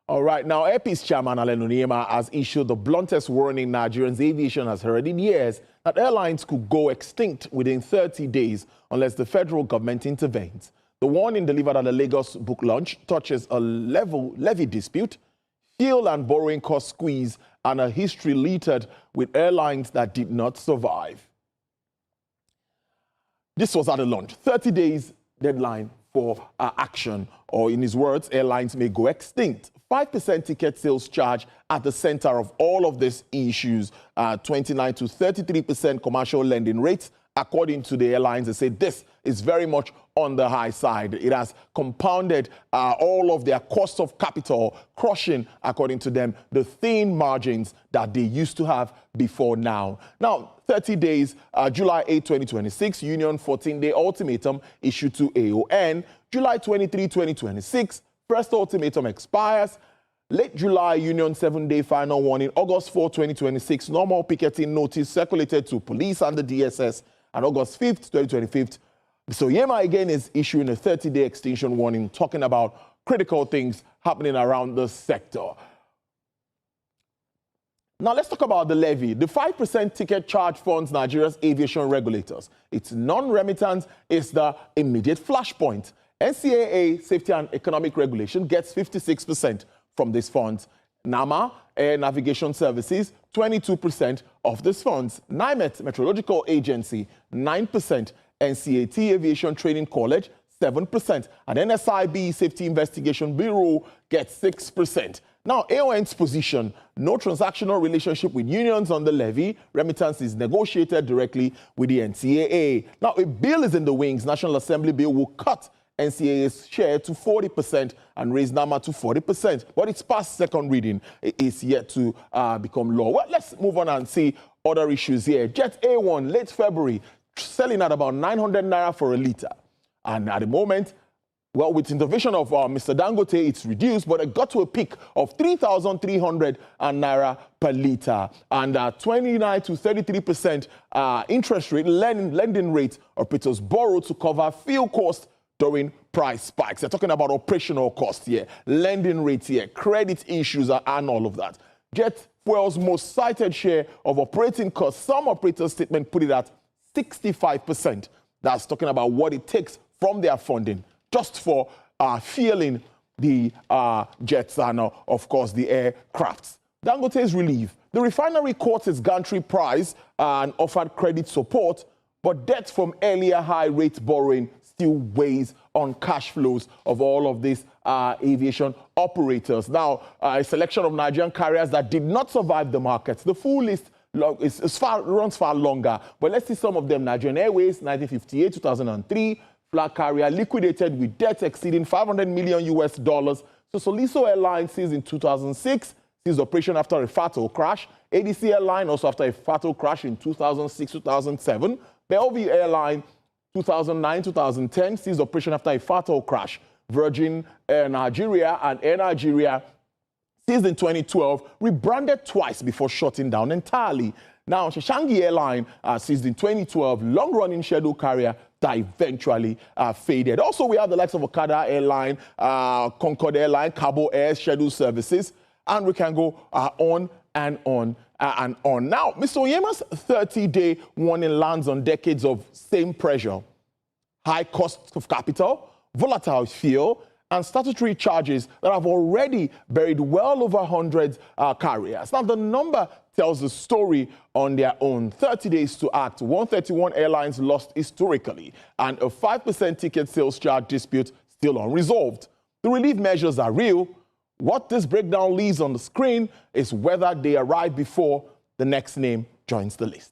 All right, now Airpeace chairman Onyema has issued the bluntest warning Nigerian aviation has heard in years that airlines could go extinct within 30 days unless the federal government intervenes. The warning delivered at the Lagos book launch touches a levy dispute, fuel and borrowing cost squeeze, and a history littered with airlines that did not survive. This was at the launch, 30 days deadline for action, or in his words, airlines may go extinct. 5% ticket sales charge at the center of all of these issues, 29 to 33% commercial lending rates. According to the airlines, they say this is very much on the high side. It has compounded all of their cost of capital, crushing, according to them, the thin margins that they used to have before now. Now, 30 days, July 8, 2026, Union 14-day ultimatum issued to AON. July 23, 2026, first ultimatum expires. Late July, Union 7-day final warning. August 4, 2026, normal picketing notice circulated to police and the DSS. And August 5th, 2025, so Onyema again is issuing a 30-day extinction warning, talking about critical things happening around the sector. Now let's talk about the levy. The 5% ticket charge funds Nigeria's aviation regulators. Its non-remittance is the immediate flashpoint. NCAA, Safety and Economic Regulation, gets 56% from these funds. NAMA, Air Navigation Services, 22% of these funds. NIMET, Meteorological Agency, 9%. NCAT, Aviation Training College, 7%. And NSIB, Safety Investigation Bureau, gets 6%. Now, AON's position, no transactional relationship with unions on the levy. Remittance is negotiated directly with the NCAA. Now, a bill is in the wings. National Assembly bill will cut NCAA's share to 40% and raise NAMA to 40%. But it's past second reading. It is yet to become law. Well, let's move on and see other issues here. Jet A1, late February, selling at about 900 naira for a litre. And at the moment, well, with intervention of Mr. Dangote, it's reduced, but it got to a peak of 3,300 naira per litre. And 29 to 33% interest rate, lending rate, operators borrow to cover fuel costs during price spikes. They're talking about operational costs here, lending rates here, credit issues, and all of that. Jet Fuel's most cited share of operating costs, some operators' statement put it at 65%. That's talking about what it takes from their funding just for fueling the jets and, of course, the aircrafts. Dangote's relief. The refinery caught its gantry price and offered credit support, but debt from earlier high-rate borrowing still weighs on cash flows of all of these aviation operators. Now, a selection of Nigerian carriers that did not survive the markets. The full list runs far longer, but let's see some of them. Nigerian Airways, 1958, 2003, flag carrier liquidated with debt exceeding $500 million US. So Soliso Airlines seized in 2006, ceased operation after a fatal crash. ADC Airline also after a fatal crash in 2006, 2007. Bellevue Airline, 2009-2010, ceased operation after a fatal crash. Virgin Air Nigeria and Air Nigeria ceased in 2012, rebranded twice before shutting down entirely. Now, Shashangi Airline ceased in 2012, long-running schedule carrier that eventually faded. Also, we have the likes of Okada Airline, Concord Airline, Cabo Air scheduled services, and we can go on and on and on. Now, Mr. Onyema's 30-day warning lands on decades of same pressure, high cost of capital, volatile fuel, and statutory charges that have already buried well over 100 carriers. Now, the number tells the story on their own. 30 days to act. 131 airlines lost historically, and a 5% ticket sales charge dispute still unresolved. The relief measures are real. What this breakdown leaves on the screen is whether they arrive before the next name joins the list.